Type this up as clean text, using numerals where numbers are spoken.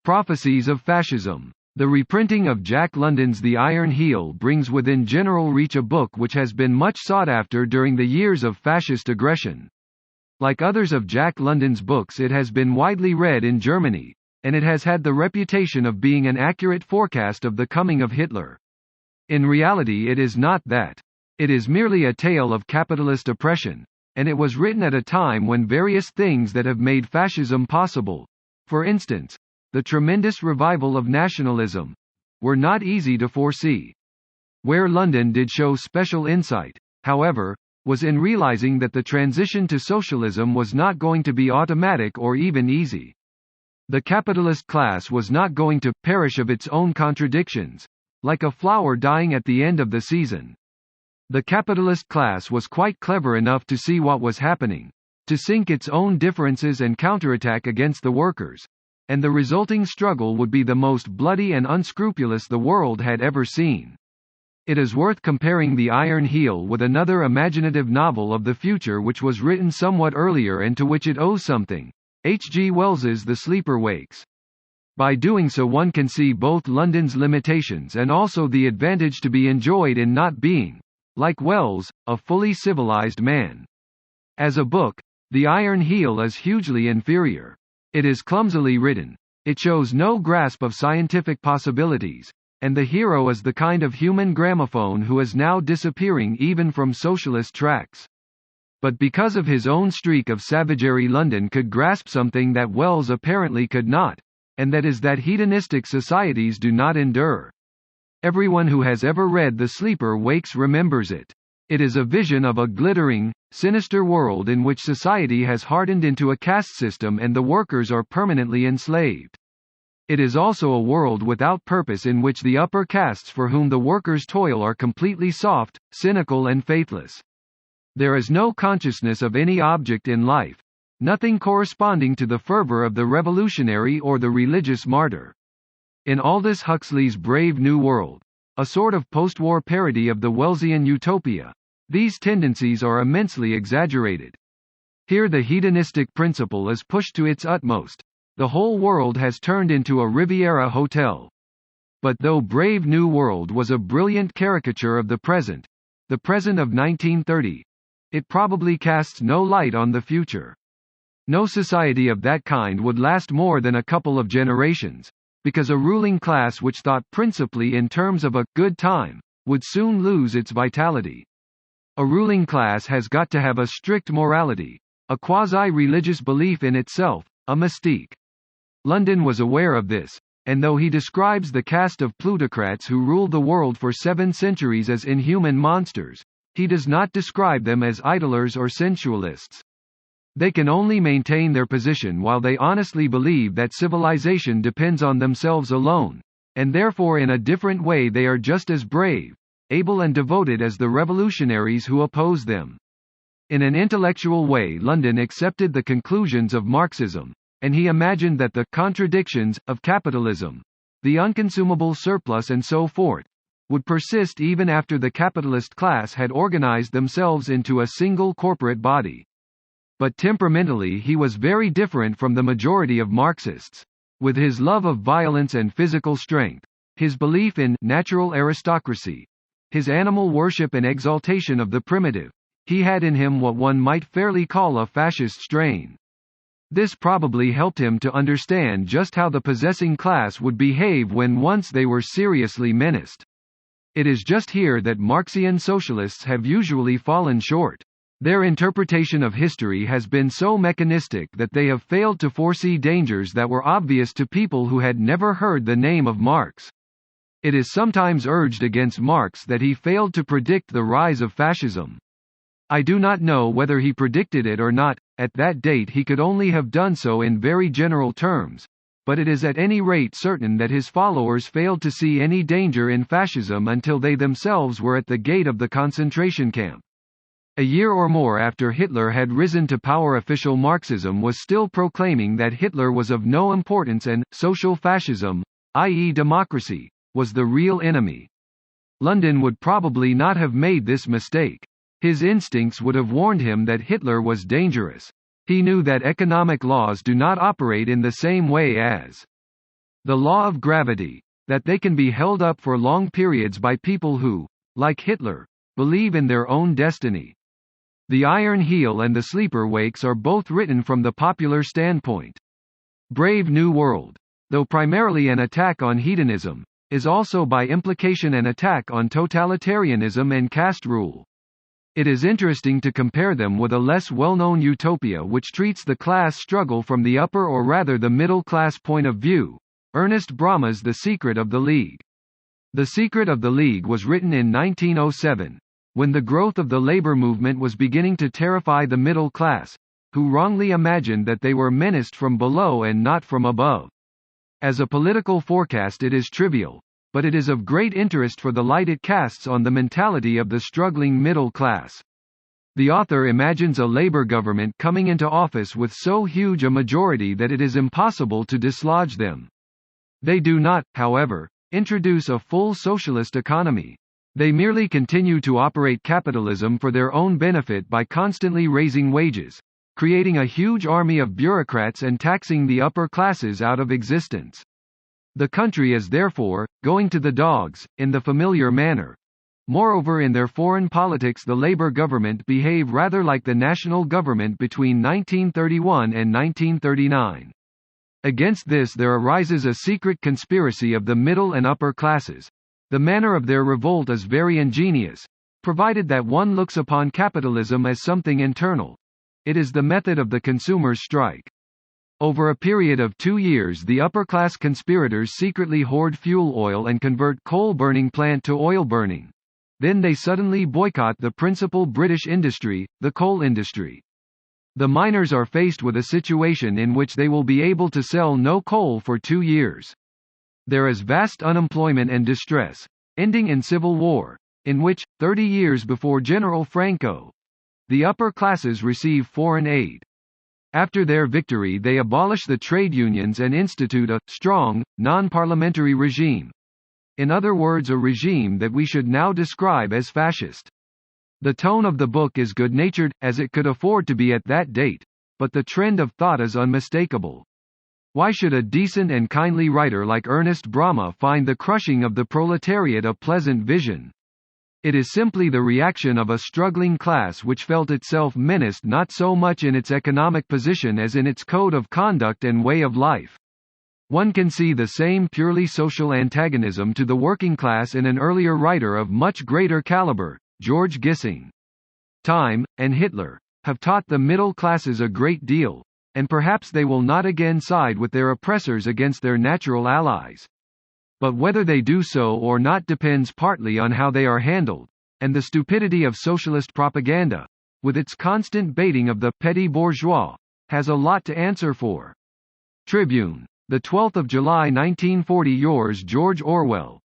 Prophecies of Fascism. The reprinting of Jack London's The Iron Heel brings within general reach a book which has been much sought after during the years of fascist aggression. Like others of Jack London's books, it has been widely read in Germany, and it has had the reputation of being an accurate forecast of the coming of Hitler. In reality, it is not that. It is merely a tale of capitalist oppression, and it was written at a time when various things that have made fascism possible, for instance, the tremendous revival of nationalism, were not easy to foresee. Where London did show special insight, however, was in realizing that the transition to socialism was not going to be automatic or even easy. The capitalist class was not going to perish of its own contradictions, like a flower dying at the end of the season. The capitalist class was quite clever enough to see what was happening, to sink its own differences and counterattack against the workers, and the resulting struggle would be the most bloody and unscrupulous the world had ever seen. It is worth comparing The Iron Heel with another imaginative novel of the future which was written somewhat earlier and to which it owes something, H. G. Wells's The Sleeper Wakes. By doing so, one can see both London's limitations and also the advantage to be enjoyed in not being, like Wells, a fully civilized man. As a book, The Iron Heel is hugely inferior. It is clumsily written, it shows no grasp of scientific possibilities, and the hero is the kind of human gramophone who is now disappearing even from socialist tracks. But because of his own streak of savagery, London could grasp something that Wells apparently could not, and that is that hedonistic societies do not endure. Everyone who has ever read The Sleeper Wakes remembers it. It is a vision of a glittering, sinister world in which society has hardened into a caste system and the workers are permanently enslaved. It is also a world without purpose in which the upper castes for whom the workers toil are completely soft, cynical and faithless. There is no consciousness of any object in life, nothing corresponding to the fervor of the revolutionary or the religious martyr. In Aldous Huxley's Brave New World, a sort of post-war parody of the Wellsian utopia, these tendencies are immensely exaggerated. Here the hedonistic principle is pushed to its utmost. The whole world has turned into a Riviera hotel. But though Brave New World was a brilliant caricature of the present of 1930, it probably casts no light on the future. No society of that kind would last more than a couple of generations, because a ruling class which thought principally in terms of a good time would soon lose its vitality. A ruling class has got to have a strict morality, a quasi-religious belief in itself, a mystique. London was aware of this, and though he describes the caste of plutocrats who ruled the world for 7 centuries as inhuman monsters, he does not describe them as idlers or sensualists. They can only maintain their position while they honestly believe that civilization depends on themselves alone, and therefore in a different way they are just as brave, able and devoted as the revolutionaries who oppose them. In an intellectual way, London accepted the conclusions of Marxism, and he imagined that the contradictions of capitalism, the unconsumable surplus and so forth, would persist even after the capitalist class had organized themselves into a single corporate body. But temperamentally he was very different from the majority of Marxists. With his love of violence and physical strength, his belief in natural aristocracy, his animal worship and exaltation of the primitive, he had in him what one might fairly call a fascist strain. This probably helped him to understand just how the possessing class would behave when once they were seriously menaced. It is just here that Marxian socialists have usually fallen short. Their interpretation of history has been so mechanistic that they have failed to foresee dangers that were obvious to people who had never heard the name of Marx. It is sometimes urged against Marx that he failed to predict the rise of fascism. I do not know whether he predicted it or not. At that date he could only have done so in very general terms, but it is at any rate certain that his followers failed to see any danger in fascism until they themselves were at the gate of the concentration camp. A year or more after Hitler had risen to power, official Marxism was still proclaiming that Hitler was of no importance and social fascism, i.e. democracy, was the real enemy. London would probably not have made this mistake. His instincts would have warned him that Hitler was dangerous. He knew that economic laws do not operate in the same way as The law of gravity, that they can be held up for long periods by people who, like Hitler, believe in their own destiny. The Iron Heel and the Sleeper Wakes are both written from the popular standpoint. Brave New World, though primarily an attack on hedonism, is also by implication an attack on totalitarianism and caste rule. It is interesting to compare them with a less well-known utopia which treats the class struggle from the upper or rather the middle class point of view, Ernest Brahma's The Secret of the League. The Secret of the League was written in 1907, when the growth of the labor movement was beginning to terrify the middle class, who wrongly imagined that they were menaced from below and not from above. As a political forecast it is trivial, but it is of great interest for the light it casts on the mentality of the struggling middle class. The author imagines a labor government coming into office with so huge a majority that it is impossible to dislodge them. They do not, however, introduce a full socialist economy. They merely continue to operate capitalism for their own benefit by constantly raising wages, creating a huge army of bureaucrats and taxing the upper classes out of existence. The country is therefore going to the dogs, in the familiar manner. Moreover, in their foreign politics the Labour government behave rather like the national government between 1931 and 1939. Against this there arises a secret conspiracy of the middle and upper classes. The manner of their revolt is very ingenious, provided that one looks upon capitalism as something internal. It is the method of the consumers' strike. Over a period of 2 years the upper-class conspirators secretly hoard fuel oil and convert coal-burning plant to oil-burning. Then they suddenly boycott the principal British industry, the coal industry. The miners are faced with a situation in which they will be able to sell no coal for 2 years. There is vast unemployment and distress, ending in civil war, in which, 30 years before General Franco, the upper classes receive foreign aid. After their victory they abolish the trade unions and institute a strong, non-parliamentary regime. In other words, a regime that we should now describe as fascist. The tone of the book is good-natured, as it could afford to be at that date, but the trend of thought is unmistakable. Why should a decent and kindly writer like Ernest Brahma find the crushing of the proletariat a pleasant vision? It is simply the reaction of a struggling class which felt itself menaced not so much in its economic position as in its code of conduct and way of life. One can see the same purely social antagonism to the working class in an earlier writer of much greater caliber, George Gissing. Time, and Hitler, have taught the middle classes a great deal, and perhaps they will not again side with their oppressors against their natural allies. But whether they do so or not depends partly on how they are handled, and the stupidity of socialist propaganda, with its constant baiting of the petty bourgeois, has a lot to answer for. Tribune, the 12th of July 1940. Yours George Orwell.